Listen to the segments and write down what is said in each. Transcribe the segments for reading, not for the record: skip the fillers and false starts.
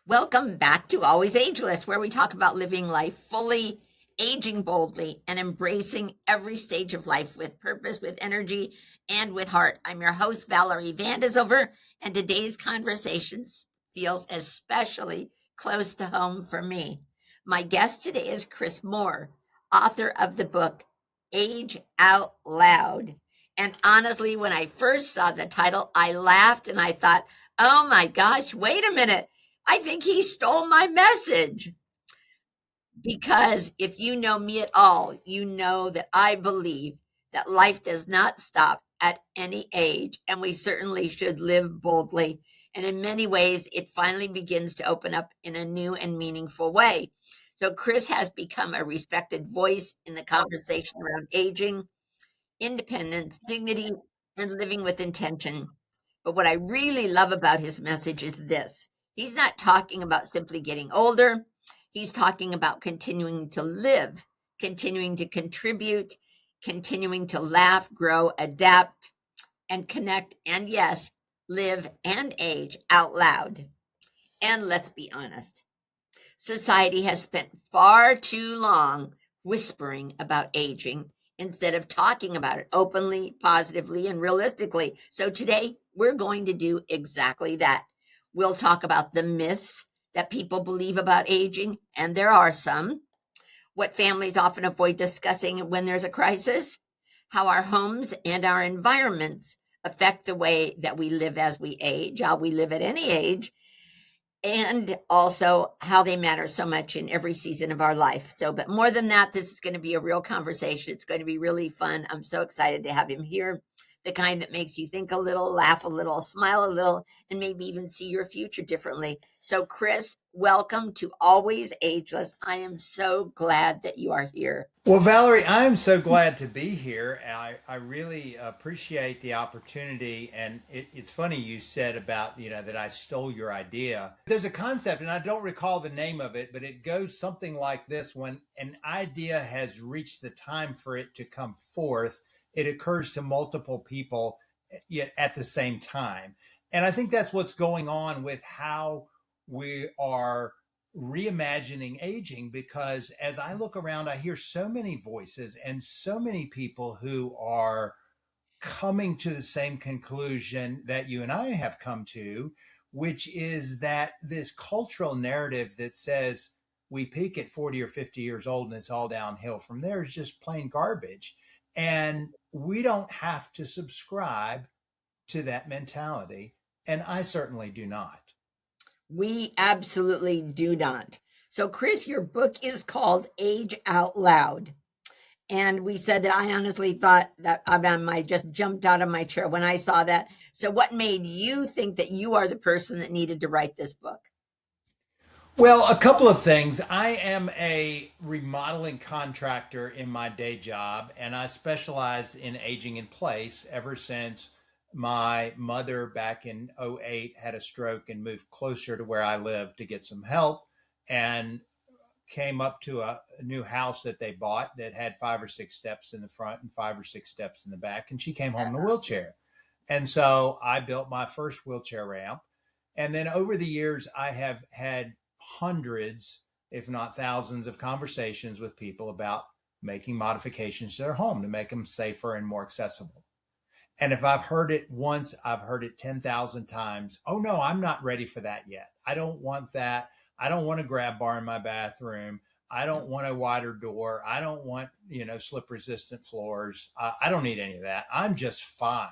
Welcome back to Always Ageless, where we talk about living life fully, aging boldly, and embracing every stage of life with purpose, with energy, and with heart. I'm your host, Valerie Van De Zilver, and today's conversations feels especially close to home for me. My guest today is Chris Moore, author of the book Age Out Loud. And honestly, when I first saw the title, I laughed and I thought, oh my gosh, wait a minute. I think he stole my message. Because if you know me at all, you know that I believe that life does not stop at any age, and we certainly should live boldly. And in many ways, it finally begins to open up in a new and meaningful way. So, Chris has become a respected voice in the conversation around aging, independence, dignity, and living with intention. But what I really love about his message is this: he's not talking about simply getting older, he's talking about continuing to live, continuing to contribute, continuing to laugh, grow, adapt, and connect, and yes, live and age out loud. And let's be honest, society has spent far too long whispering about aging instead of talking about it openly, positively, and realistically. So today, we're going to do exactly that. We'll talk about the myths that people believe about aging, and there are some, what families often avoid discussing when there's a crisis, how our homes and our environments affect the way that we live as we age, how we live at any age, and also how they matter so much in every season of our life. So, but more than that, this is going to be a real conversation. It's going to be really fun. I'm so excited to have him here, the kind that makes you think a little, laugh a little, smile a little, and maybe even see your future differently. So, Chris, welcome to Always Ageless. I am so glad that you are here. Well, Valerie, I'm so glad to be here. I really appreciate the opportunity. And it's funny you said about, that I stole your idea. There's a concept, and I don't recall the name of it, but it goes something like this: when an idea has reached the time for it to come forth, it occurs to multiple people yet at the same time. And I think that's what's going on with how we are reimagining aging, because as I look around, I hear so many voices and so many people who are coming to the same conclusion that you and I have come to, which is that this cultural narrative that says we peak at 40 or 50 years old and it's all downhill from there is just plain garbage. And we don't have to subscribe to that mentality. And I certainly do not. We absolutely do not. So, Chris, your book is called Age Out Loud. And we said that I honestly thought that I just jumped out of my chair when I saw that. So, what made you think that you are the person that needed to write this book? Well, a couple of things. I am a remodeling contractor in my day job, and I specialize in aging in place ever since my mother back in '08 had a stroke and moved closer to where I live to get some help, and came up to a new house that they bought that had 5 or 6 steps in the front and 5 or 6 steps in the back. And she came home in a wheelchair. And so I built my first wheelchair ramp. And then over the years, I have had hundreds, if not thousands, of conversations with people about making modifications to their home to make them safer and more accessible. And if I've heard it once, I've heard it 10,000 times. Oh, no, I'm not ready for that yet. I don't want that. I don't want a grab bar in my bathroom. I don't want a wider door. I don't want, slip resistant floors. I don't need any of that. I'm just fine.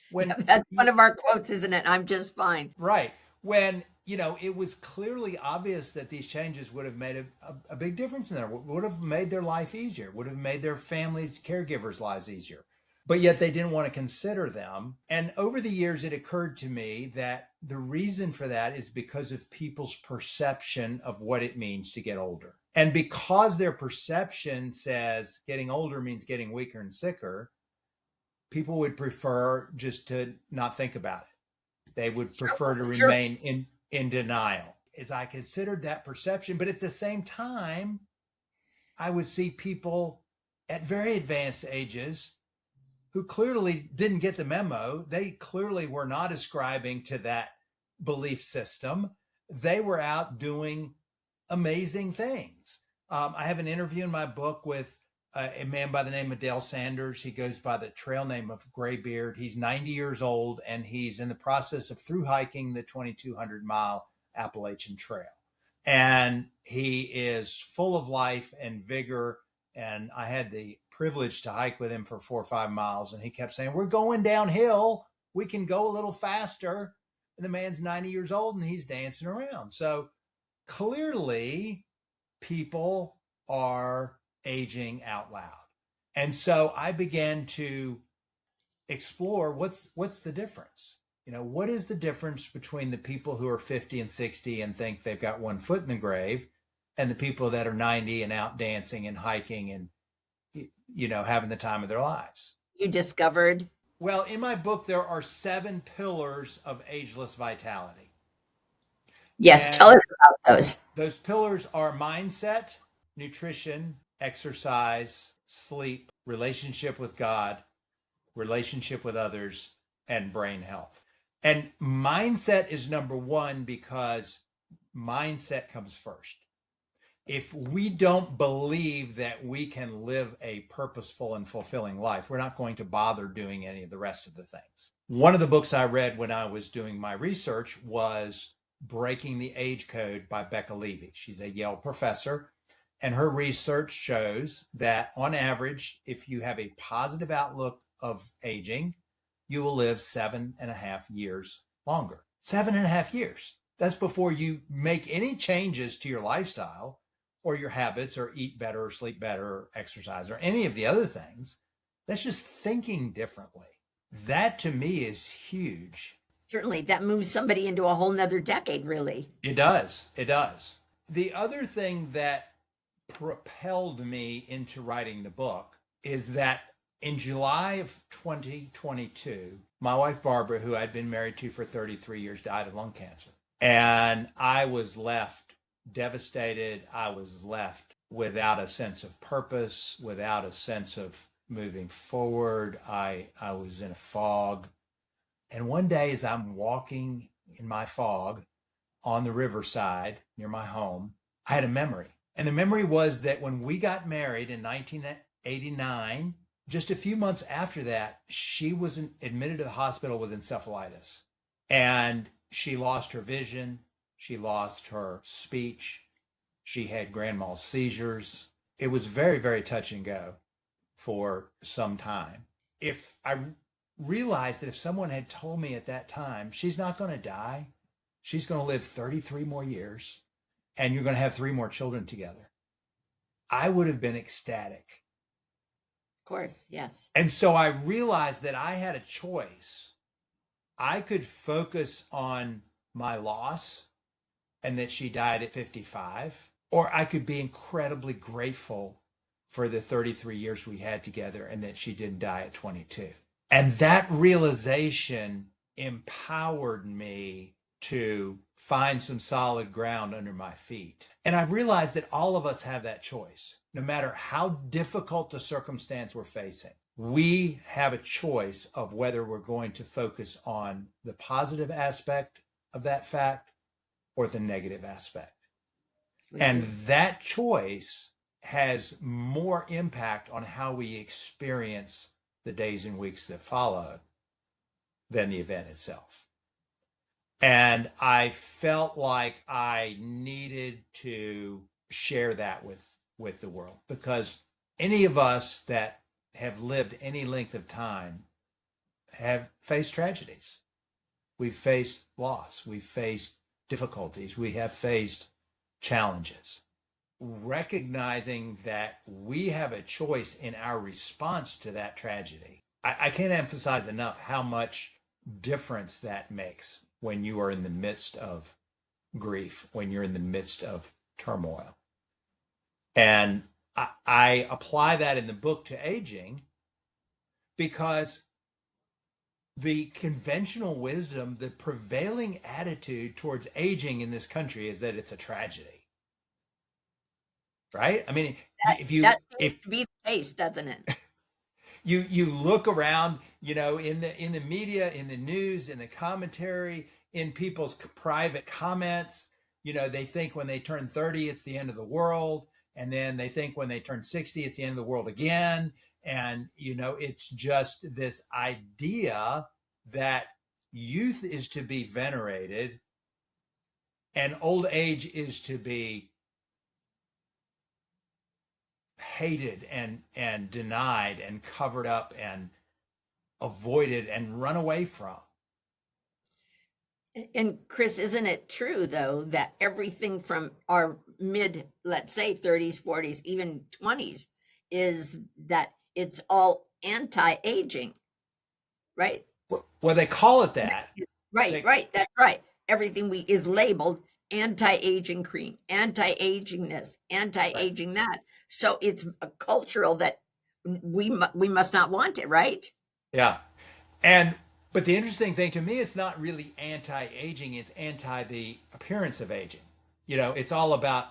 Yeah, When, that's one of our quotes, isn't it? I'm just fine. right. When, it was clearly obvious that these changes would have made a big difference in there, would have made their life easier, would have made their families, caregivers' lives easier. But yet they didn't want to consider them. And over the years, it occurred to me that the reason for that is because of people's perception of what it means to get older. And because their perception says getting older means getting weaker and sicker, people would prefer just to not think about it. They would prefer to Sure. remain in denial. As I considered that perception, but at the same time, I would see people at very advanced ages who clearly didn't get the memo. They clearly were not ascribing to that belief system. they were out doing amazing things. I have an interview in my book with a man by the name of Dale Sanders. He goes by the trail name of Graybeard. He's 90 years old, and he's in the process of through hiking the 2,200-mile Appalachian Trail. And he is full of life and vigor. And I had the privilege to hike with him for 4 or 5 miles. And he kept saying, "We're going downhill. We can go a little faster." And the man's 90 years old and he's dancing around. So clearly, people are aging out loud. And so I began to explore what's the difference. What is the difference between the people who are 50 and 60 and think they've got one foot in the grave, and the people that are 90 and out dancing and hiking and having the time of their lives? You discovered? Well, in my book, there are 7 pillars of ageless vitality. Yes, And tell us about those. those pillars are mindset, nutrition, exercise, sleep, relationship with God, relationship with others, and brain health. And mindset is number 1 because mindset comes first. If we don't believe that we can live a purposeful and fulfilling life, we're not going to bother doing any of the rest of the things. One of the books I read when I was doing my research was Breaking the Age Code by Becca Levy. She's a Yale professor, and her research shows that on average, if you have a positive outlook of aging, you will live 7.5 years longer. 7.5 years. That's before you make any changes to your lifestyle or your habits, or eat better, or sleep better, or exercise, or any of the other things. That's just thinking differently. That to me is huge. Certainly, that moves somebody into a whole nother decade, really. It does. It does. The other thing that propelled me into writing the book is that in July of 2022, my wife, Barbara, who I'd been married to for 33 years, died of lung cancer. And I was left devastated. I was left without a sense of purpose, without a sense of moving forward. I was in a fog. And one day, as I'm walking in my fog on the riverside near my home, I had a memory. And the memory was that when we got married in 1989, just a few months after that, she was admitted to the hospital with encephalitis. And she lost her vision. She lost her speech. She had grand mal seizures. It was very, very touch and go for some time. If I realized that if someone had told me at that time, she's not going to die, she's going to live 33 more years, and you're going to have 3 more children together, I would have been ecstatic. Of course, yes. And so I realized that I had a choice. I could focus on my loss and that she died at 55, or I could be incredibly grateful for the 33 years we had together and that she didn't die at 22. And that realization empowered me to find some solid ground under my feet. And I realized that all of us have that choice. No matter how difficult the circumstance we're facing, we have a choice of whether we're going to focus on the positive aspect of that fact or the negative aspect. And that choice has more impact on how we experience the days and weeks that follow than the event itself. And I felt like I needed to share that with the world, because any of us that have lived any length of time have faced tragedies. We've faced loss. We've faced difficulties. We have faced challenges. Recognizing that we have a choice in our response to that tragedy. I can't emphasize enough how much difference that makes when you are in the midst of grief, when you're in the midst of turmoil. And I apply that in the book to aging, because the conventional wisdom, the prevailing attitude towards aging in this country is that it's a tragedy. Right? I mean, that seems to be the case, doesn't it? You look around, in the media, in the news, in the commentary, in people's private comments, they think when they turn 30, it's the end of the world. And then they think when they turn 60, it's the end of the world again. And, it's just this idea that youth is to be venerated and old age is to be hated and denied and covered up and avoided and run away from. And Chris, isn't it true though that everything from our mid, let's say 30s, 40s, even 20s is that it's all anti-aging, right? Well, they call it that. Right, right. That's right. Everything we is labeled anti-aging cream, anti-aging this, anti-aging that. So it's a cultural that we must not want it, right? Yeah. But the interesting thing to me, it's not really anti-aging, it's anti the appearance of aging. It's all about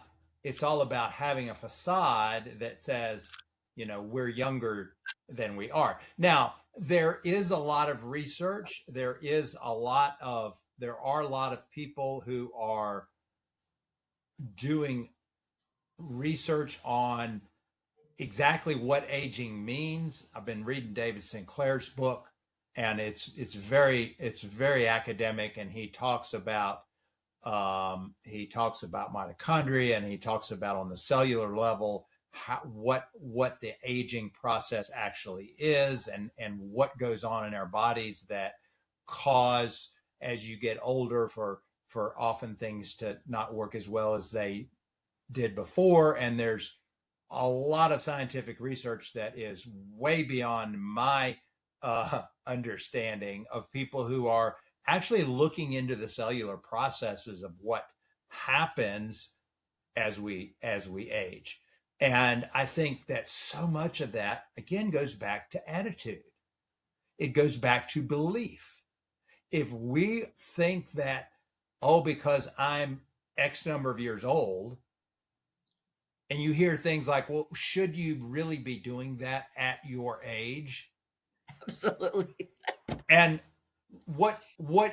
having a facade that says, we're younger than we are. Now, there is a lot of research. There are a lot of people who are doing research on exactly what aging means. I've been reading David Sinclair's book, and it's very academic, and he talks about mitochondria, and he talks about on the cellular level what the aging process actually is, and what goes on in our bodies that cause, as you get older, for often things to not work as well as they did before. And there's a lot of scientific research that is way beyond my understanding, of people who are actually looking into the cellular processes of what happens as we age. And I think that so much of that, again, goes back to attitude. It goes back to belief. If we think that, oh, because I'm X number of years old, and you hear things like, well, should you really be doing that at your age? Absolutely. And what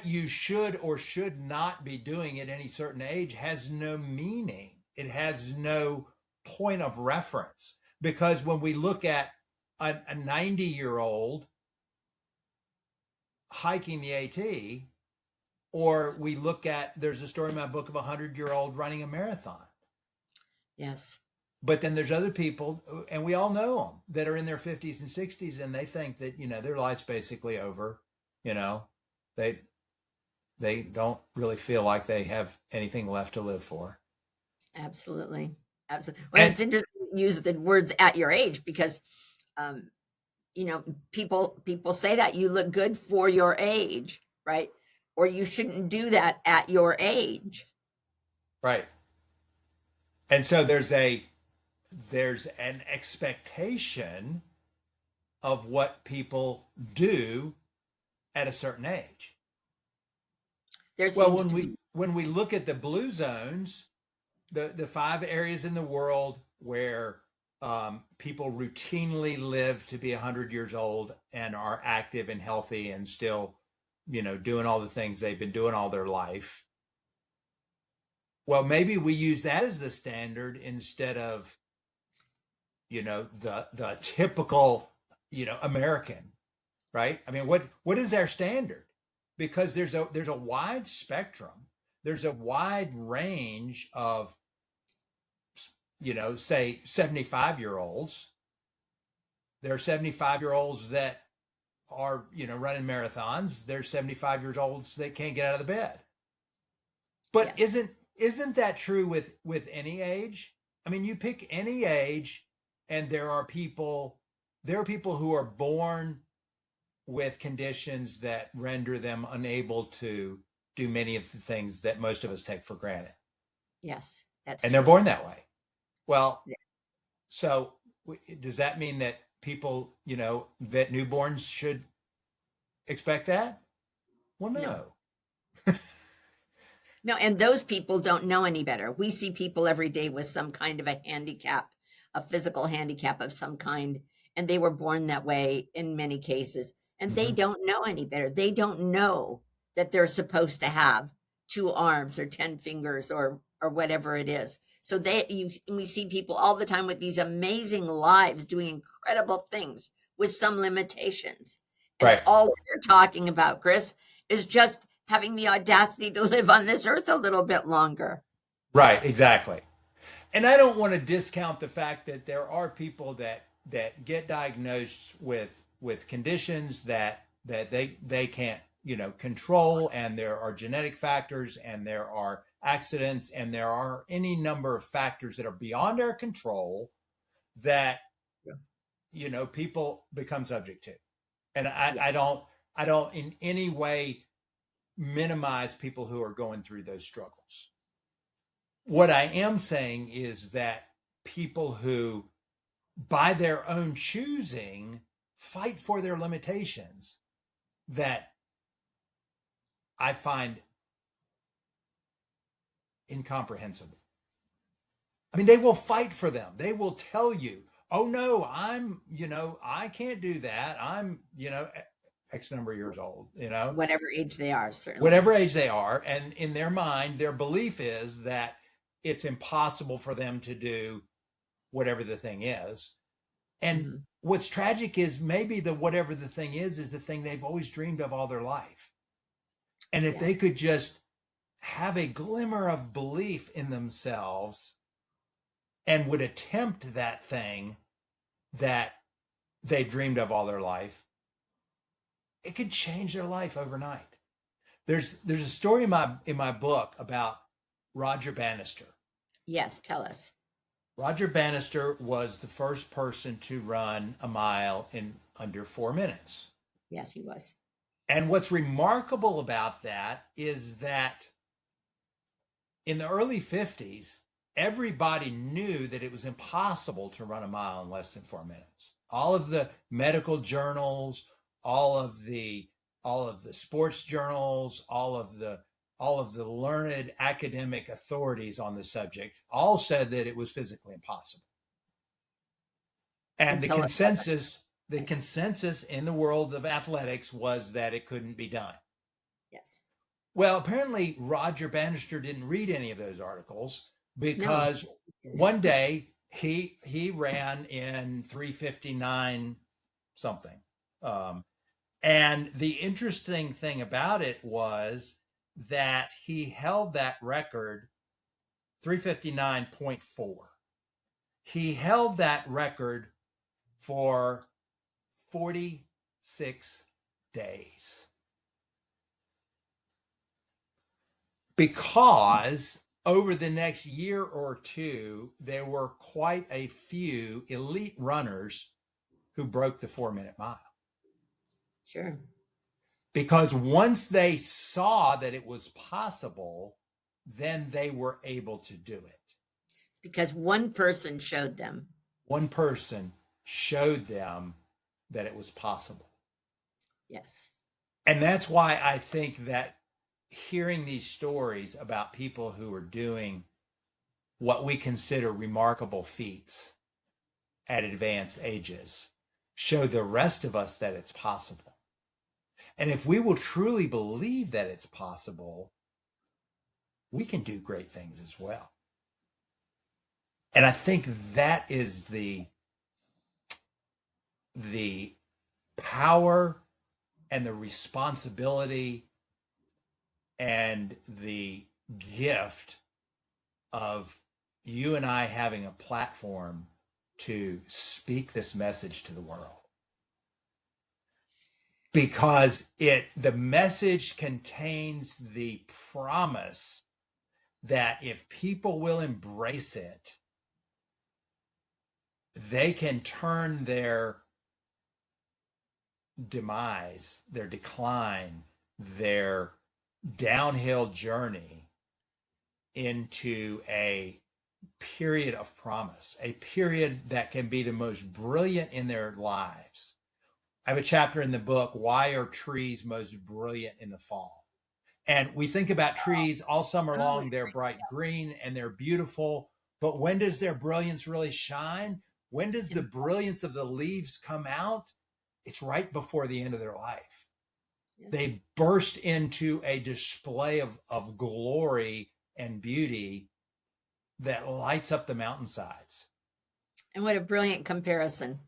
you should or should not be doing at any certain age has no meaning. It has no point of reference, because when we look at a 90-year-old hiking the AT, or we look at, there's a story in my book of a 100-year-old running a marathon. Yes. But then there's other people, and we all know them, that are in their 50s and 60s, and they think that, their life's basically over. They don't really feel like they have anything left to live for. Absolutely. Absolutely. Well, it's interesting to use the words at your age, because, people say that you look good for your age, right? Or you shouldn't do that at your age. Right. And so there's an expectation of what people do at a certain age. When we look at the blue zones, the 5 areas in the world where people routinely live to be 100 years old and are active and healthy and still, doing all the things they've been doing all their life. Well, maybe we use that as the standard instead of, the typical, American, right? I mean, what is our standard? Because there's a wide spectrum. There's a wide range of, say 75-year-olds. There are 75-year-olds that are, running marathons. There's 75-year-olds that can't get out of the bed. But yes. Isn't that true with any age? I mean, you pick any age, and there are people who are born with conditions that render them unable to do many of the things that most of us take for granted. Yes, and true. They're born that way. Well, yeah. So does that mean that people, that newborns should expect that? Well, no. No, and those people don't know any better. We see people every day with some kind of a handicap, a physical handicap of some kind, and they were born that way in many cases, and they don't know any better. They don't know that they're supposed to have 2 arms or 10 fingers or or whatever it is. So we see people all the time with these amazing lives doing incredible things with some limitations. And Right. all we're talking about, Chris, is just having the audacity to live on this earth a little bit longer. Right. Exactly. And I don't want to discount the fact that there are people that get diagnosed with conditions that they can't, control, and there are genetic factors, and there are accidents, and there are any number of factors that are beyond our control that people become subject to. And Yeah. I don't in any way minimize people who are going through those struggles. What I am saying is that people who, by their own choosing, fight for their limitations, that I find incomprehensible. I mean, they will fight for them. They will tell you, oh no, I can't do that. I'm, X number of years old, Whatever age they are, certainly. whatever age they are. And in their mind, their belief is that it's impossible for them to do whatever the thing is. And Mhm. what's tragic is maybe the whatever the thing is the thing they've always dreamed of all their life. And if they Yes. could just have a glimmer of belief in themselves and would attempt that thing that they've dreamed of all their life, it could change their life overnight. There's a story in my book about Roger Bannister. Yes, tell us. Roger Bannister was the first person to run a mile in under 4 minutes. Yes, he was. And what's remarkable about that is that in the early 50s, everybody knew that it was impossible to run a mile in less than 4 minutes. All of the medical journals, all of the sports journals, all of the learned academic authorities on the subject all said that it was physically impossible. And Until it wasn't. the consensus in the world of athletics was that it couldn't be done. Yes. Well, apparently Roger Bannister didn't read any of those articles, No. because one day he ran in 3:59 something. And the interesting thing about it was that he held that record, 3:59.4. He held that record for 46 days. Because over the next year or two, there were quite a few elite runners who broke the 4-minute mile. Sure. Because once they saw that it was possible, then they were able to do it. Because one person showed them. One person showed them that it was possible. Yes. And that's why I think that hearing these stories about people who are doing what we consider remarkable feats at advanced ages show the rest of us that it's possible. And if we will truly believe that it's possible, we can do great things as well. And I think that is the power and the responsibility and the gift of you and I having a platform to speak this message to the world. Because the message contains the promise that if people will embrace it, they can turn their demise, their decline, their downhill journey into a period of promise, a period that can be the most brilliant in their lives. I have a chapter in the book, Why Are Trees Most Brilliant in the Fall? And we think about trees all summer long, they're bright green and they're beautiful. But when does their brilliance really shine? When does the brilliance of the leaves come out? It's right before the end of their life. Yes. They burst into a display of glory and beauty that lights up the mountainsides. And what a brilliant comparison.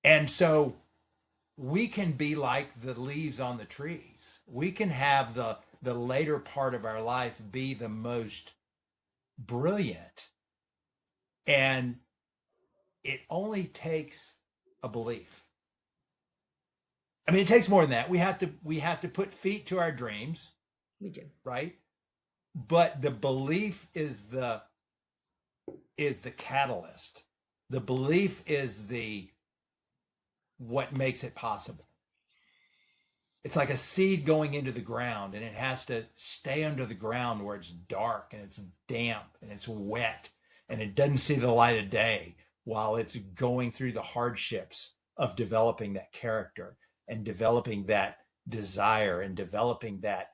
And so we can be like the leaves on the trees. We can have the later part of our life be the most brilliant. And it only takes a belief. I mean, it takes more than that. We have to put feet to our dreams. We do. Right? But the belief is the catalyst. The belief is what makes it possible. It's like a seed going into the ground, and it has to stay under the ground where it's dark and it's damp and it's wet and it doesn't see the light of day while it's going through the hardships of developing that character and developing that desire and developing that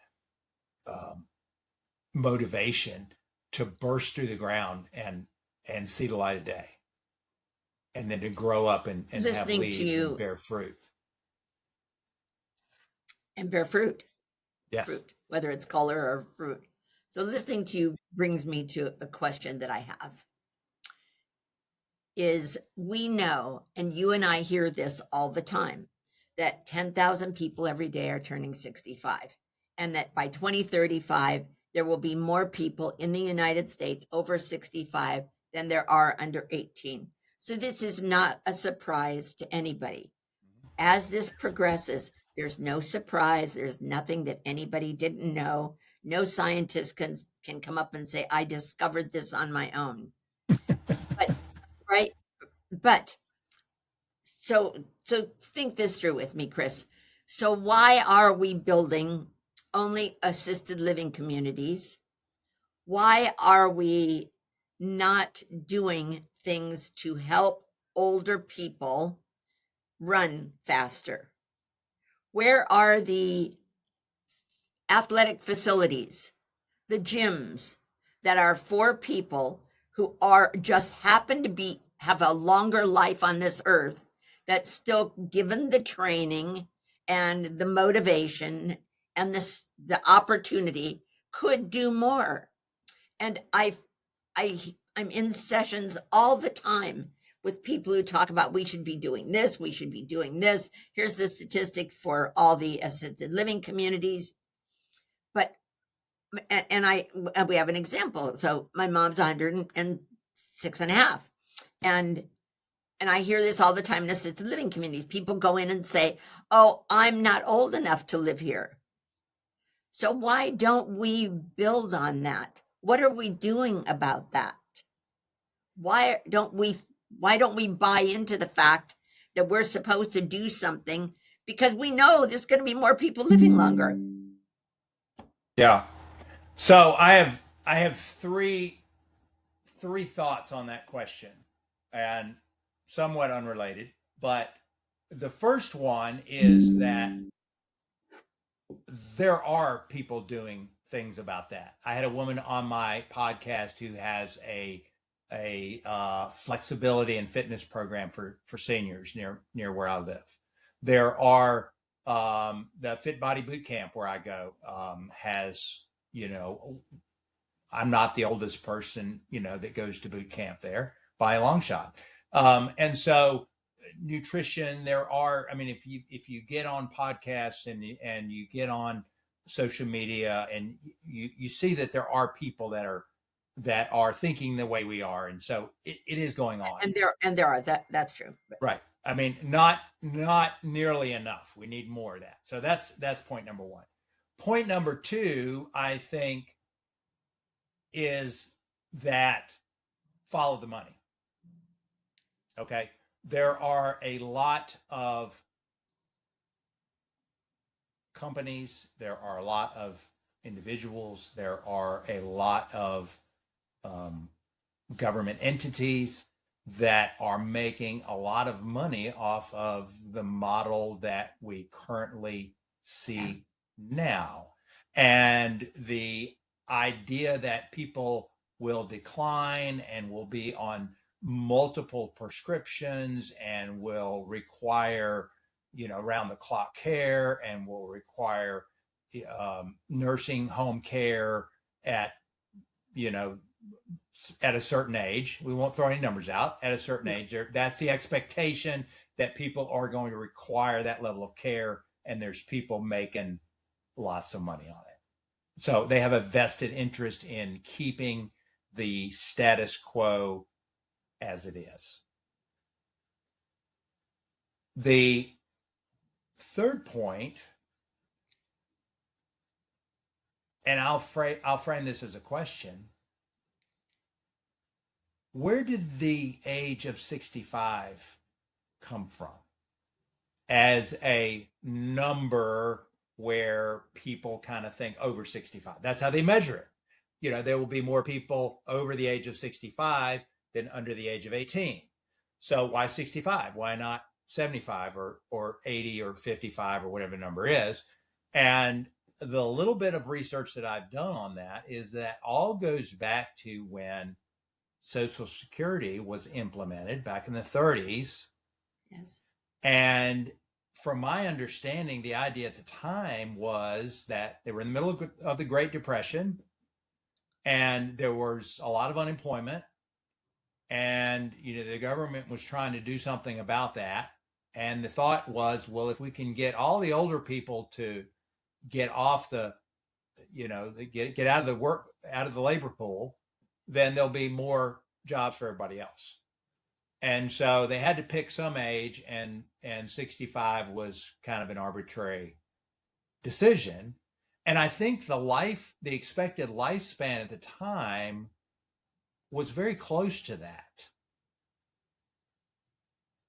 motivation to burst through the ground and see the light of day, and then to grow up and have leaves and bear fruit. And bear fruit. Yes. Fruit, whether it's color or fruit. So listening to you brings me to a question that I have. Is we know, and you and I hear this all the time, that 10,000 people every day are turning 65, and that by 2035, there will be more people in the United States over 65 than there are under 18. So this is not a surprise to anybody. As this progresses, there's no surprise. There's nothing that anybody didn't know. No scientist can come up and say, I discovered this on my own. But, right? But so think this through with me, Chris. So why are we building only assisted living communities? Why are we not doing things to help older people run faster? Where are the athletic facilities, the gyms that are for people who are just happen to have a longer life on this earth, that's still given the training and the motivation and the opportunity, could do more? And I'm in sessions all the time with people who talk about we should be doing this, we should be doing this. Here's the statistic for all the assisted living communities. But we have an example. So my mom's 106 and a half. And I hear this all the time in assisted living communities. People go in and say, oh, I'm not old enough to live here. So why don't we build on that? What are we doing about that? Why don't we buy into the fact that we're supposed to do something, because we know there's going to be more people living longer? Yeah. So I have three thoughts on that question, and somewhat unrelated. But the first one is that there are people doing things about that. I had a woman on my podcast who has a flexibility and fitness program for seniors near where I live. There are the Fit Body Boot Camp where I go has, I'm not the oldest person, that goes to boot camp there by a long shot. And so nutrition, there are, I mean, if you get on podcasts and you get on social media and you see that there are people that are thinking the way we are. And so it is going on. And there are, that's true. Right. I mean, not nearly enough. We need more of that. So that's point number one. Point number two, I think, is that follow the money. Okay. There are a lot of companies, there are a lot of individuals, there are a lot of government entities that are making a lot of money off of the model that we currently see now. And the idea that people will decline and will be on multiple prescriptions and will require, round the clock care and will require nursing home care at, at a certain age, we won't throw any numbers out, at a certain age, that's the expectation that people are going to require that level of care, and there's people making lots of money on it. So they have a vested interest in keeping the status quo as it is. The third point, and I'll frame this as a question. Where did the age of 65 come from as a number where people kind of think over 65? That's how they measure it. You know, there will be more people over the age of 65 than under the age of 18. So why 65? Why not 75 or 80 or 55 or whatever the number is? And the little bit of research that I've done on that is that all goes back to when Social Security was implemented back in the 30s. Yes. And from my understanding, the idea at the time was that they were in the middle of the Great Depression, and there was a lot of unemployment, and the government was trying to do something about that. And the thought was, well, if we can get all the older people to get off the, get out of the labor pool, then there'll be more jobs for everybody else. And so they had to pick some age, and 65 was kind of an arbitrary decision. And I think the expected lifespan at the time was very close to that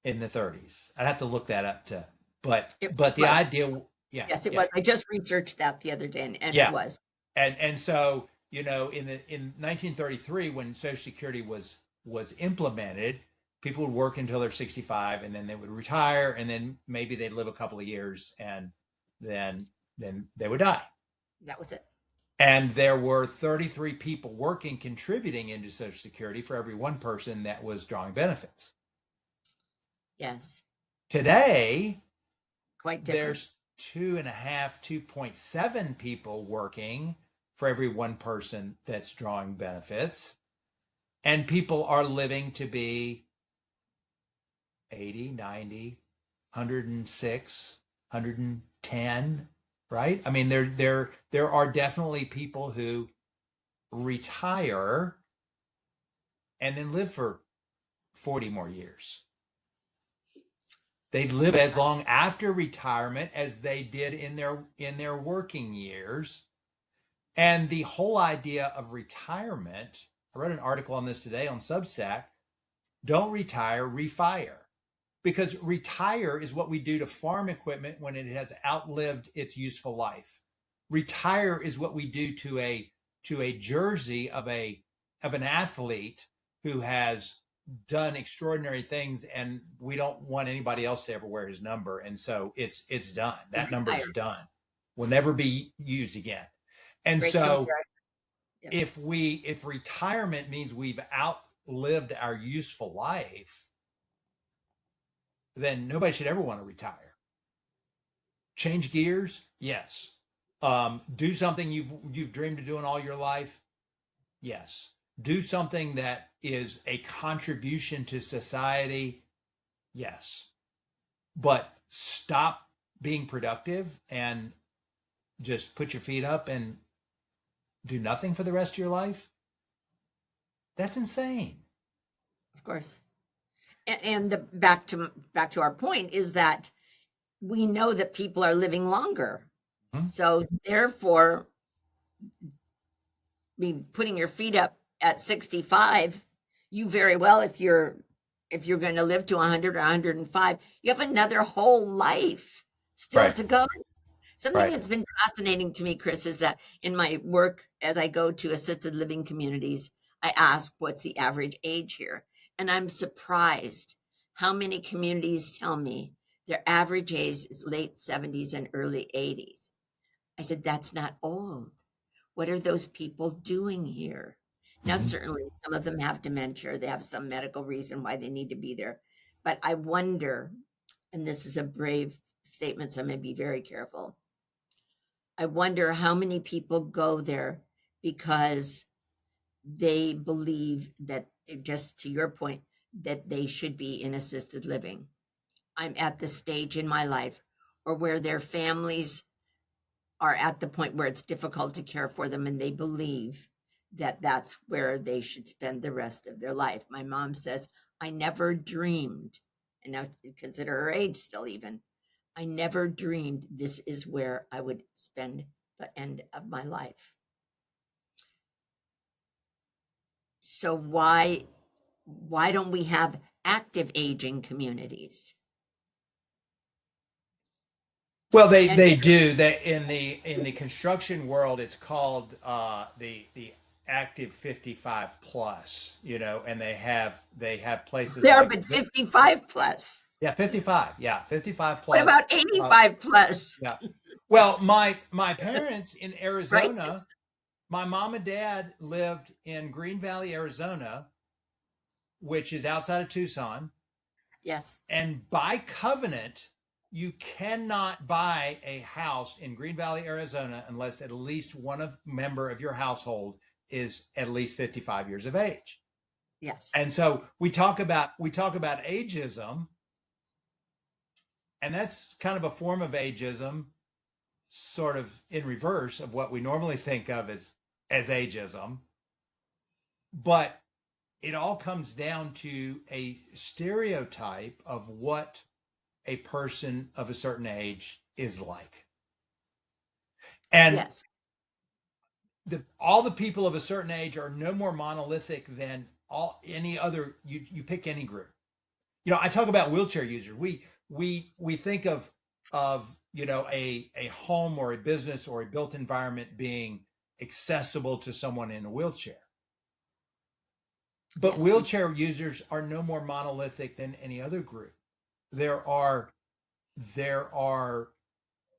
in the 30s. I'd have to look that up too. But the idea, yeah. Yes, it was. I just researched that the other day, and yeah. It was. And so, in 1933, when Social Security was implemented, people would work until they're 65, and then they would retire, and then maybe they'd live a couple of years, and then they would die. That was it. And there were 33 people contributing into Social Security for every one person that was drawing benefits. Yes. Today, quite different. There's 2.7 people working for every one person that's drawing benefits. And people are living to be 80, 90, 106, 110, right? I mean, there are definitely people who retire and then live for 40 more years. They live as long after retirement as they did in their working years. And the whole idea of retirement, I read an article on this today on Substack. Don't retire, refire. Because retire is what we do to farm equipment when it has outlived its useful life. Retire is what we do to a jersey of an athlete who has done extraordinary things, and we don't want anybody else to ever wear his number, and so it's done. That number's done. Will never be used again. And great so if retirement means we've outlived our useful life, then nobody should ever want to retire. Change gears, yes. Do something you've dreamed of doing all your life, yes. Do something that is a contribution to society, yes. But stop being productive and just put your feet up and do nothing for the rest of your life. That's insane. Of course. And back to our point is that we know that people are living longer. Mm-hmm. So therefore, putting your feet up at 65, you very well, if you're going to live to 100 or 105, you have another whole life still to go. Something that's been fascinating to me, Chris, is that in my work, as I go to assisted living communities, I ask, what's the average age here? And I'm surprised how many communities tell me their average age is late 70s and early 80s. I said, that's not old. What are those people doing here? Now, certainly some of them have dementia. They have some medical reason why they need to be there. But I wonder, and this is a brave statement, so I'm going to be very careful. I wonder how many people go there because they believe that, just to your point, that they should be in assisted living. I'm at the stage in my life, or where their families are at the point where it's difficult to care for them, and they believe that that's where they should spend the rest of their life. My mom says, I never dreamed, and now consider her age still, even, I never dreamed this is where I would spend the end of my life. So why don't we have active aging communities? Well, And they do. They in the construction world, it's called the active 55 plus. You know, and they have places there, like but 55 plus. yeah 55 yeah 55 What plus. about Uh, 85 plus? yeah. Well, my parents in Right? Arizona, my mom and dad lived in Green Valley, Arizona, which is outside of Tucson. Yes. And by covenant, you cannot buy a house in Green Valley, Arizona, unless at least member of your household is at least 55 years of age. Yes. And so we talk about ageism, and that's kind of a form of ageism, sort of in reverse of what we normally think of as ageism. But it all comes down to a stereotype of what a person of a certain age is like. And Yes. all the people of a certain age are no more monolithic than any other. You pick any group. You know, I talk about wheelchair users. We think of a home or a business or a built environment being accessible to someone in a wheelchair. But Yes, we, wheelchair users are no more monolithic than any other group. There are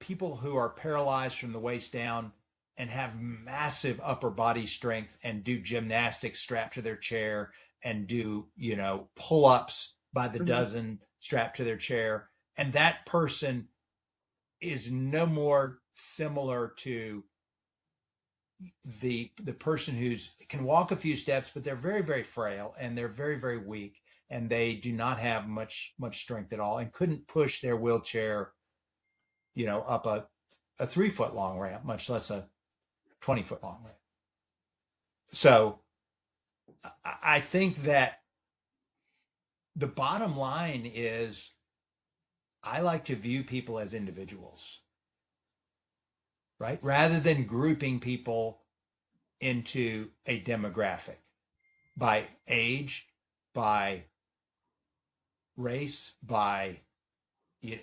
people who are paralyzed from the waist down and have massive upper body strength and do gymnastics strapped to their chair and do, pull-ups by the mhm. dozen strapped to their chair. And that person is no more similar to the person who's can walk a few steps, but they're very, very frail and they're very, very weak, and they do not have much strength at all and couldn't push their wheelchair, up a 3 foot long ramp, much less a 20-foot long ramp. So I think that the bottom line is I like to view people as individuals, right? Rather than grouping people into a demographic by age, by race, by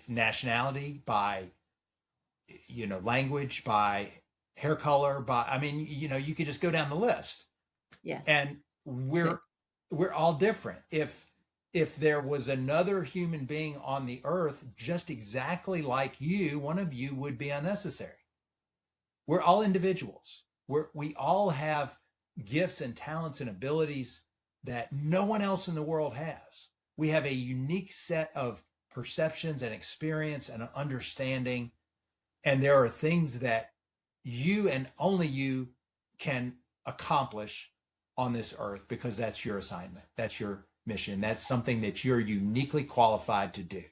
nationality, by language, by hair color, by I mean, you could just go down the list. Yes. And we're all different. If there was another human being on the earth just exactly like you, one of you would be unnecessary. We're all individuals. We all have gifts and talents and abilities that no one else in the world has. We have a unique set of perceptions and experience and understanding. And there are things that you and only you can accomplish on this earth because that's your assignment. That's your mission. That's something that you're uniquely qualified to do.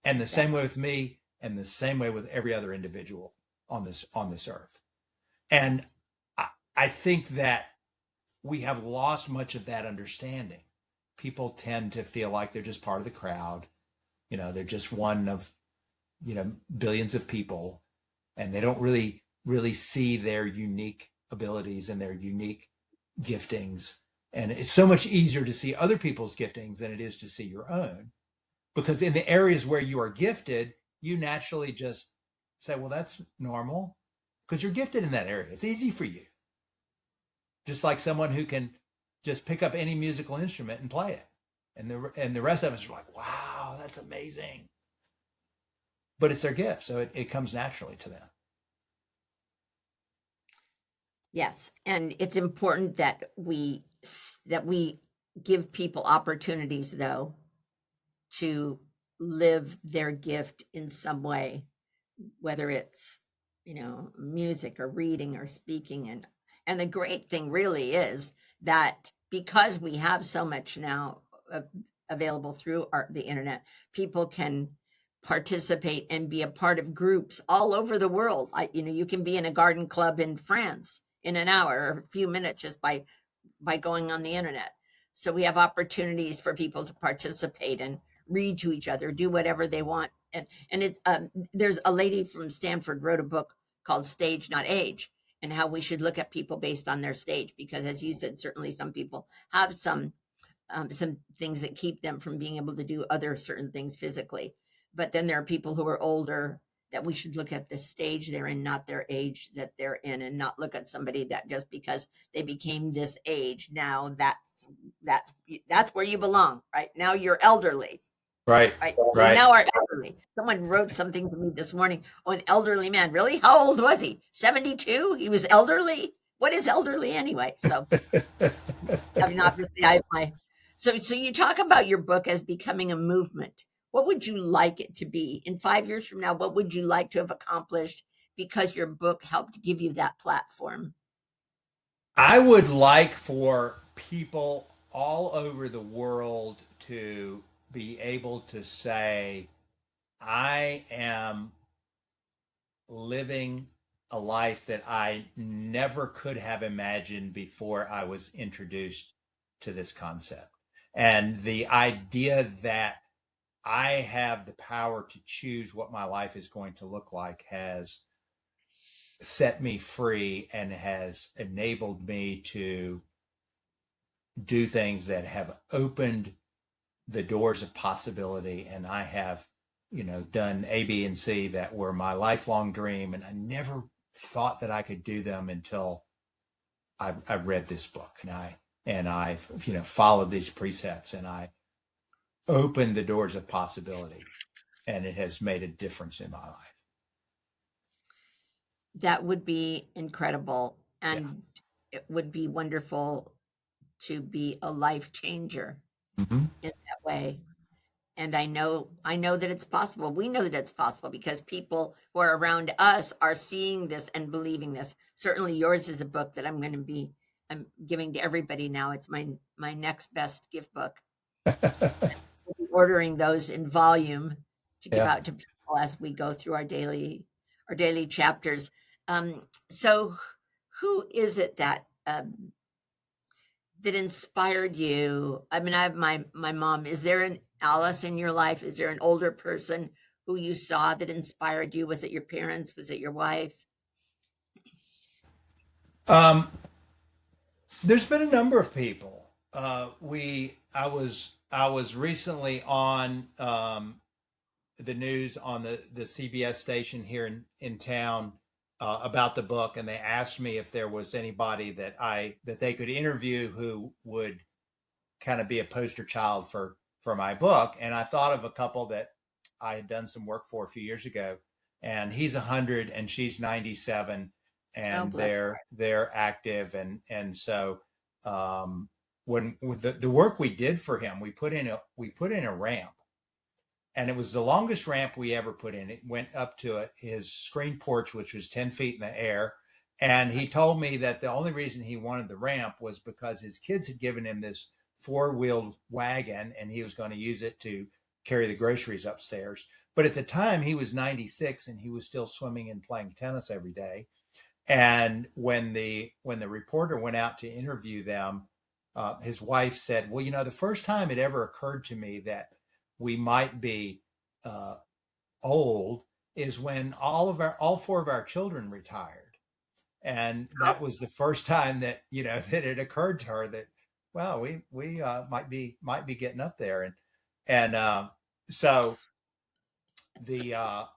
And the same way with me, and the same way with every other individual on this earth. And I think that we have lost much of that understanding. People tend to feel like they're just part of the crowd. They're just one of, billions of people, and they don't really see their unique abilities and their unique giftings. And it's so much easier to see other people's giftings than it is to see your own, because in the areas where you are gifted, you naturally just say, well, that's normal because you're gifted in that area. It's easy for you. Just like someone who can just pick up any musical instrument and play it. And the rest of us are like, wow, that's amazing. But it's their gift, so it comes naturally to them. Yes, and it's important that we give people opportunities, though, to live their gift in some way, whether it's music or reading or speaking. And the great thing really is that because we have so much now available through the internet, people can participate and be a part of groups all over the world. You can be in a garden club in France in an hour or a few minutes just by going on the internet. So we have opportunities for people to participate and read to each other, do whatever they want. There's a lady from Stanford wrote a book called Stage Not Age, and how we should look at people based on their stage, because as you said, certainly some people have some things that keep them from being able to do other certain things physically. But then there are people who are older that we should look at the stage they're in, not their age that they're in, and not look at somebody that just because they became this age, now that's where you belong, right? Now you're elderly. Right. Right. Right. Now are elderly. Someone wrote something to me this morning. Oh, an elderly man. Really? How old was he? 72? He was elderly? What is elderly anyway? So, I mean, obviously, I have my. So you talk about your book as becoming a movement. What would you like it to be in 5 years from now? What would you like to have accomplished because your book helped give you that platform? I would like for people all over the world to be able to say, I am living a life that I never could have imagined before I was introduced to this concept. And the idea that I have the power to choose what my life is going to look like has set me free and has enabled me to do things that have opened the doors of possibility. And I have, done A, B, and C that were my lifelong dream. And I never thought that I could do them until I read this book, and I've followed these precepts, and I opened the doors of possibility, and it has made a difference in my life. That would be incredible, Yeah. and it would be wonderful to be a life changer Mm-hmm. in that way. And I know that it's possible. We know that it's possible because people who are around us are seeing this and believing this. Certainly yours is a book that I'm giving to everybody now. It's my next best gift book. We'll be ordering those in volume to give Yeah. out to people as we go through our daily chapters. So who is it that that inspired you? I mean, I have my mom. Is there an Alice in your life? Is there an older person who you saw that inspired you? Was it your parents? Was it your wife? Um, there's been a number of people. I was recently on the news on the CBS station here in town about the book, and they asked me if there was anybody that they could interview who would kind of be a poster child for my book. And I thought of a couple that I had done some work for a few years ago, and he's 100 and she's 97, and Bless. they're active, and so when with the work we did for him, we put in a ramp, and it was the longest ramp we ever put in. It went up to his screen porch, which was 10 feet in the air. And he told me that the only reason he wanted the ramp was because his kids had given him this four-wheeled wagon, and he was going to use it to carry the groceries upstairs. But at the time, he was 96, and he was still swimming and playing tennis every day. And when the reporter went out to interview them, his wife said, well, the first time it ever occurred to me that we might be old is when all four of our children retired. And that was the first time that that it occurred to her that, wow, we might be getting up there. And so the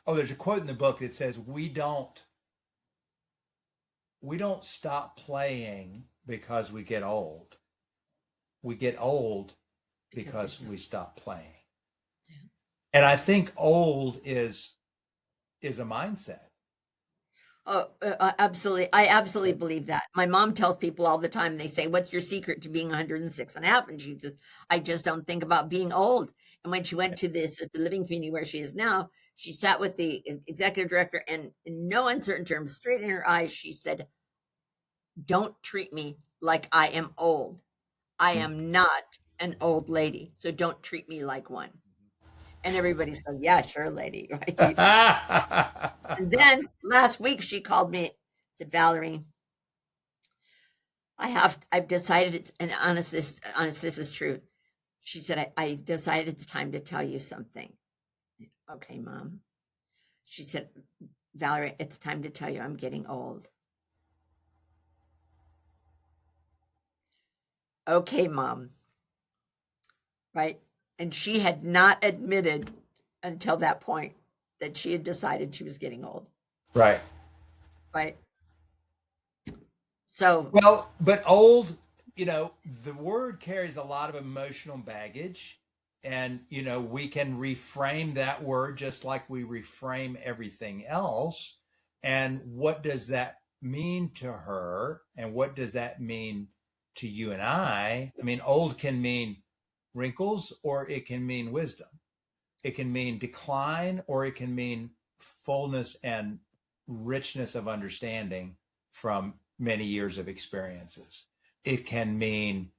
there's a quote in the book that says, we don't stop playing because we get old. We get old because we stop playing. Yeah. And I think old is a mindset. Oh, absolutely. I absolutely believe that. My mom tells people all the time, they say, what's your secret to being 106 and a half? And she says, I just don't think about being old. And when she went to the living community where she is now, She sat with the executive director, and in no uncertain terms, straight in her eyes, she said, "Don't treat me like I am old. I am not an old lady, so don't treat me like one." And everybody said, "Yeah, sure, lady," right? And then last week she called me, said, "Valerie, I've decided it's, and honest, this is true." She said, I decided it's time to tell you something." "Okay, Mom." She said, "Valerie, it's time to tell you I'm getting old." "Okay, Mom." Right? And she had not admitted until that point that she had decided she was getting old. Right. Right? So, Well, but old, the word carries a lot of emotional baggage. And, we can reframe that word just like we reframe everything else. And what does that mean to her? And what does that mean to you and I? I mean, old can mean wrinkles or it can mean wisdom. It can mean decline or it can mean fullness and richness of understanding from many years of experiences. It can mean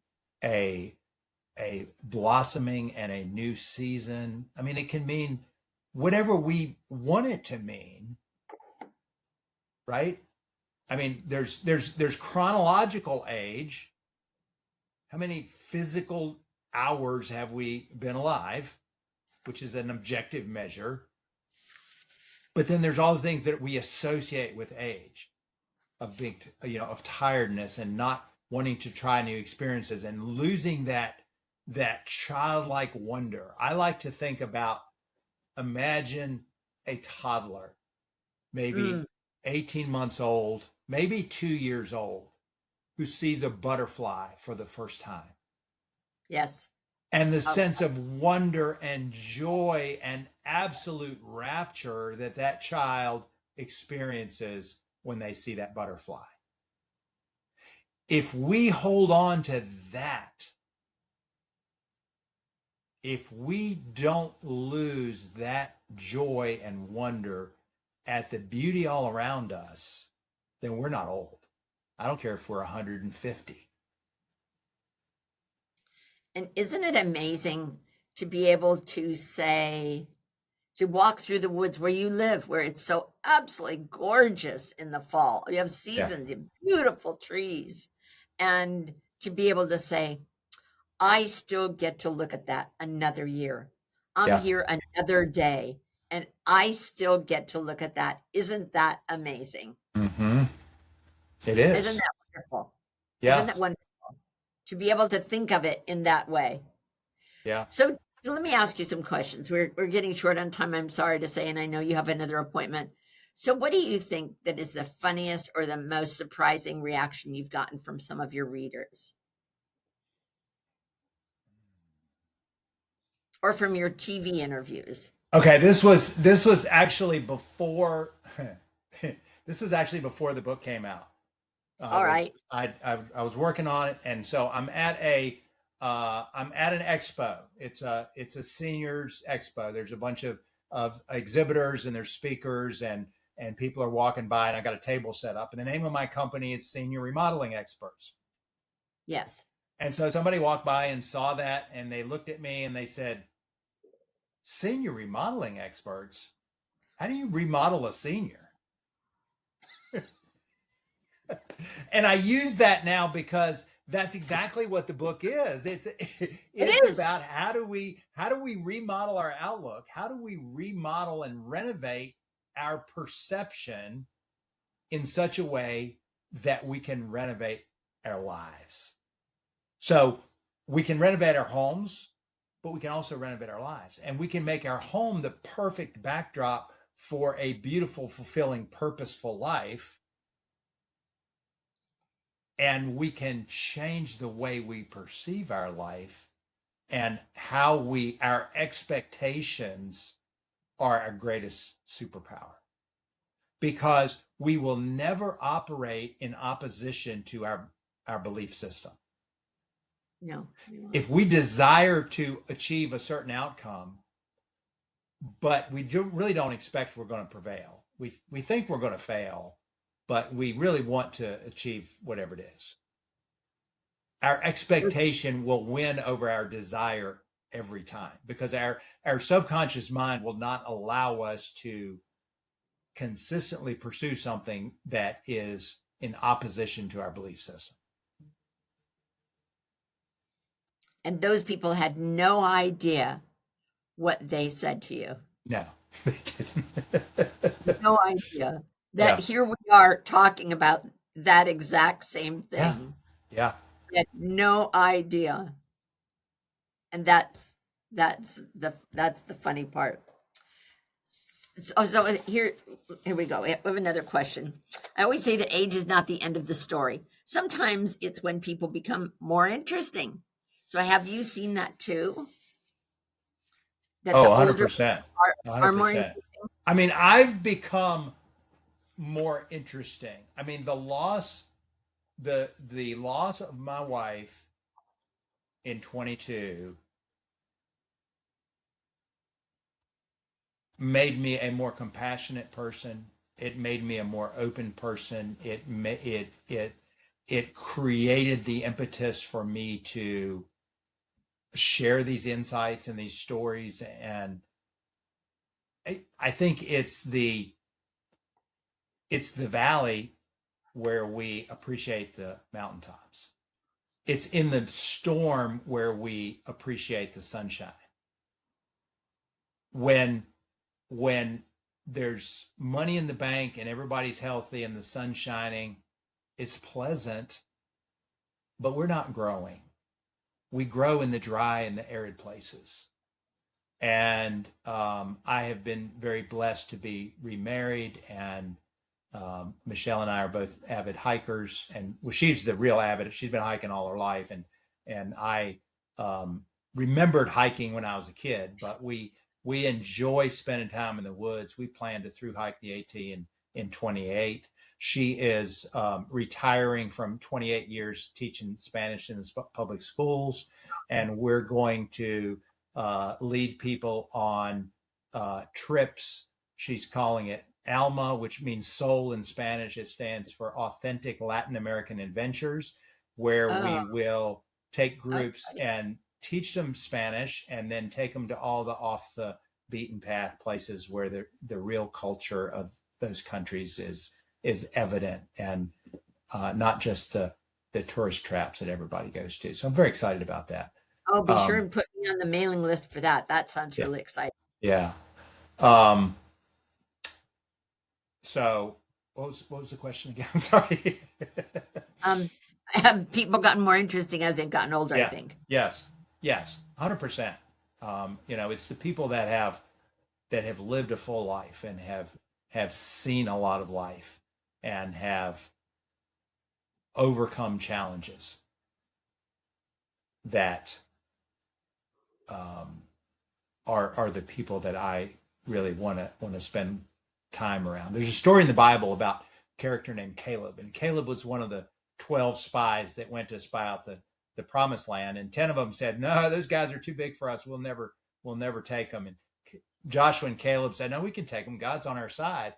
a blossoming and a new season. I mean, it can mean whatever we want it to mean, right? I mean, there's chronological age. How many physical hours have we been alive, which is an objective measure? But then there's all the things that we associate with age, of being, of tiredness and not wanting to try new experiences and losing that childlike wonder. I like to think about, imagine a toddler, maybe 18 months old, maybe 2 years old, who sees a butterfly for the first time. yes. And the sense of wonder and joy and absolute rapture that child experiences when they see that butterfly. If we hold on to that, if we don't lose that joy and wonder at the beauty all around us, then we're not old. I don't care if we're 150. And isn't it amazing to be able to say, to walk through the woods where you live, where it's so absolutely gorgeous in the fall? You have Yeah. seasons, you have beautiful trees. And to be able to say, I still get to look at that another year. I'm Yeah. here another day, and I still get to look at that. Isn't that amazing? Mm-hmm. It Isn't is. that wonderful? Isn't Yeah. that wonderful to be able to think of it in that way? Yeah. So let me ask you some questions. We're getting short on time, I'm sorry to say, and I know you have another appointment. So what do you think that is the funniest or the most surprising reaction you've gotten from some of your readers? Or from your TV interviews? Okay, this was actually before this was actually before the book came out. All right. I was working on it, and so I'm at an expo. It's a seniors expo. There's a bunch of exhibitors and there's speakers and people are walking by, and I got a table set up. And the name of my company is Senior Remodeling Experts. Yes. And so somebody walked by and saw that, and they looked at me and they said, "Senior remodeling experts? How do you remodel a senior?" And I use that now because that's exactly what the book is. It's It it's is. about how do we remodel our outlook? How do we remodel and renovate our perception in such a way that we can renovate our lives? So we can renovate our homes, but we can also renovate our lives. And we can make our home the perfect backdrop for a beautiful, fulfilling, purposeful life. And we can change the way we perceive our life and how our expectations are our greatest superpower, because we will never operate in opposition to our belief system. No, we won't. If we desire to achieve a certain outcome, but really don't expect we're going to prevail. We think we're going to fail, but we really want to achieve whatever it is. Our expectation will win over our desire every time, because our subconscious mind will not allow us to consistently pursue something that is in opposition to our belief system. And those people had no idea what they said to you. No, they didn't. No idea that Yeah, here we are talking about that exact same yeah, thing. yeah. They had no idea. And that's the funny part. So here we go. We have another question. I always say that age is not the end of the story. Sometimes it's when people become more interesting. So have you seen that too? That Oh, the older 100%. are more 100%. interesting? I mean, I've become more interesting. I mean, the loss of my wife in 22 made me a more compassionate person. It made me a more open person. It created the impetus for me to share these insights and these stories. And I think it's the valley where we appreciate the mountaintops. It's in the storm where we appreciate the sunshine. When when there's money in the bank and everybody's healthy and the sun's shining, it's pleasant, but we're not growing. We grow in the dry and the arid places. And I have been very blessed to be remarried, and Michelle and I are both avid hikers, and well, she's the real avid. She's been hiking all her life, and I remembered hiking when I was a kid, but we enjoy spending time in the woods. We plan to through hike the AT in 28. She is retiring from 28 years teaching Spanish in the public schools, and we're going to lead people on trips. She's calling it ALMA, which means soul in Spanish. It stands for Authentic Latin American Adventures, where Oh, we will take groups okay. and teach them Spanish and then take them to all the off the beaten path places where the real culture of those countries is evident, and not just the tourist traps that everybody goes to. So I'm very excited about that. Oh, be sure Um, and put me on the mailing list for that. That sounds yeah, really exciting. yeah. Um, so what was the question again? I'm sorry. Um, have people gotten more interesting as they've gotten older, I Yeah. think. Yes. Yes. 100%. It's the people that have lived a full life and have seen a lot of life and have overcome challenges that um, are the people that I really want to spend time around. There's a story in the Bible about a character named Caleb, and Caleb was one of the 12 spies that went to spy out the promised land, and 10 of them said, "No, those guys are too big for us. We'll never take them." And Joshua and Caleb said, "No, we can take them. God's on our side."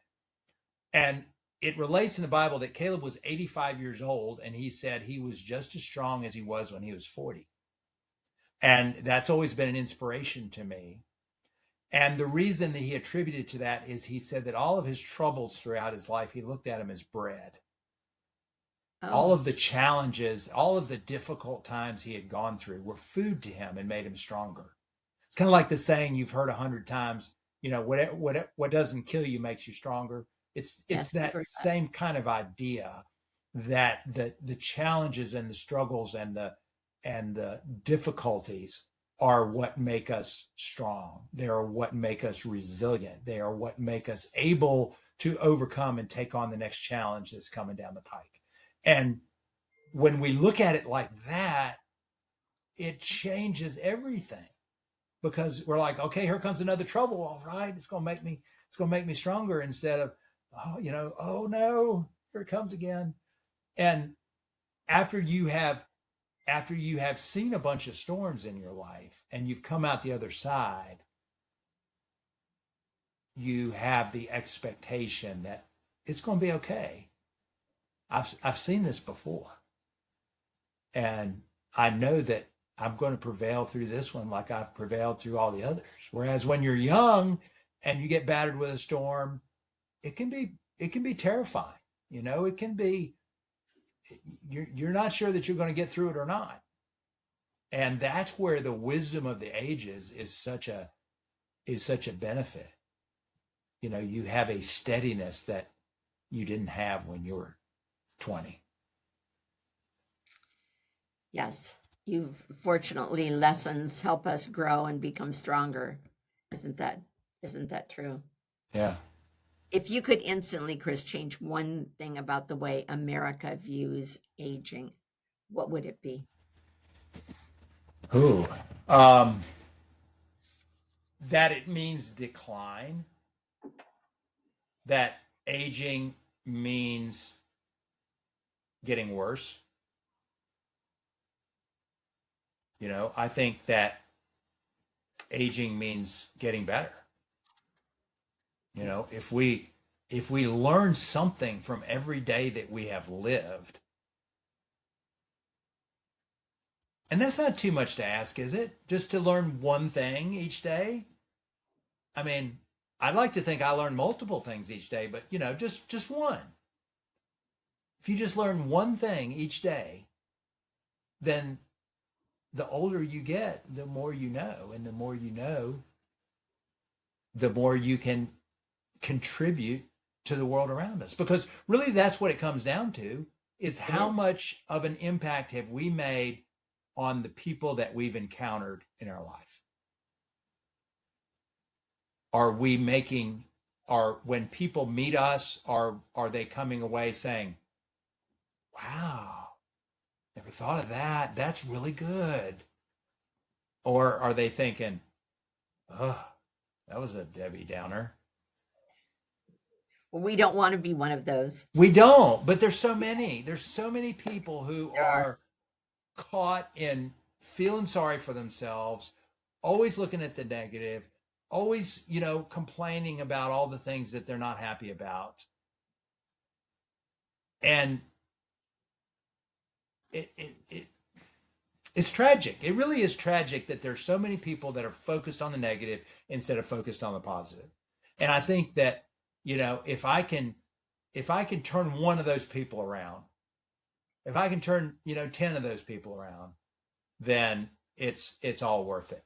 And it relates in the Bible that Caleb was 85 years old, and he said he was just as strong as he was when he was 40. And that's always been an inspiration to me. And the reason that he attributed to that is he said that all of his troubles throughout his life, he looked at them as bread. All Oh, of the challenges, all of the difficult times he had gone through were food to him and made him stronger. It's kind of like the saying you've heard 100 times, what doesn't kill you makes you stronger. It's yes, I've that heard that. same kind of idea, that the challenges and the struggles and the difficulties are what make us strong. They are what make us resilient. They are what make us able to overcome and take on the next challenge that's coming down the pike. And when we look at it like that, it changes everything, because we're like, okay, here comes another trouble. All right, it's gonna make me stronger, instead of, oh no, here it comes again. And after you have seen a bunch of storms in your life and you've come out the other side, you have the expectation that it's going to be okay. I've seen this before, and I know that I'm going to prevail through this one like I've prevailed through all the others. Whereas when you're young and you get battered with a storm, it can be terrifying. It can be, you're not sure that you're going to get through it or not. And that's where the wisdom of the ages is such a benefit. You have a steadiness that you didn't have when you were 20. Yes. You've fortunately lessons help us grow and become stronger. Isn't that true? Yeah. If you could instantly, Chris, change one thing about the way America views aging, what would it be? Ooh. Um, that it means decline, that aging means getting worse. I think that aging means getting better. If we learn something from every day that we have lived, and that's not too much to ask, is it? Just to learn one thing each day. I mean, I'd like to think I learn multiple things each day, but just one. If you just learn one thing each day, then the older you get, the more you know, and the more you know, the more you can contribute to the world around us. Because really that's what it comes down to, is It how is. much of an impact have we made on the people that we've encountered in our life? Are we making, are when people meet us, are they coming away saying, wow, never thought of that, that's really good? Or are they thinking, oh, that was a Debbie Downer? Well, we don't want to be one of those. We don't, but there's so many people who There are. are caught in feeling sorry for themselves, always looking at the negative, always, complaining about all the things that they're not happy about. And it it's tragic. It really is tragic that there's so many people that are focused on the negative instead of focused on the positive. And I think that, if I can turn one of those people around, if I can turn, 10 of those people around, then it's all worth it.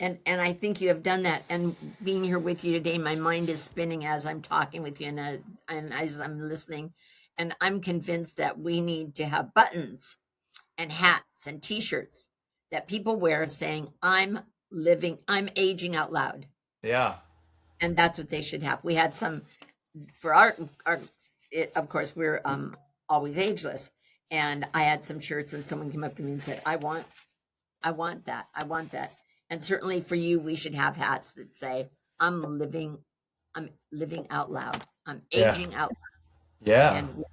And I think you have done that. And being here with you today, my mind is spinning as I'm talking with you and as I'm listening. And I'm convinced that we need to have buttons and hats and t-shirts that people wear saying, I'm aging out loud. Yeah. And that's what they should have. We had some for our of course we're always ageless. And I had some shirts and someone came up to me and said, I want that. I want that. And certainly for you, we should have hats that say, I'm living out loud. I'm Yeah. aging out. Yeah. And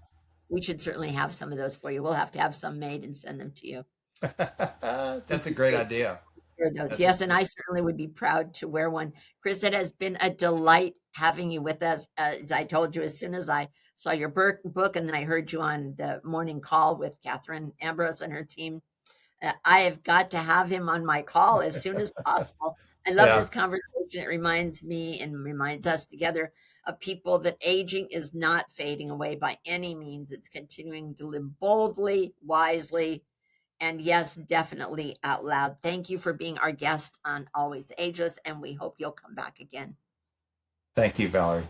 we should certainly have some of those for you. We'll have to have some made and send them to you. That's a great idea. For those. That's a Yes, and I certainly would be proud to wear one. Chris, it has been a delight having you with us. As I told you, as soon as I saw your book and then I heard you on the morning call with Catherine Ambrose and her team, I have got to have him on my call as soon as possible. I love Yeah. this conversation. It reminds me and reminds us together of people that aging is not fading away by any means. It's continuing to live boldly, wisely, and yes, definitely out loud. Thank you for being our guest on Always Ageless, and we hope you'll come back again. Thank you, Valerie.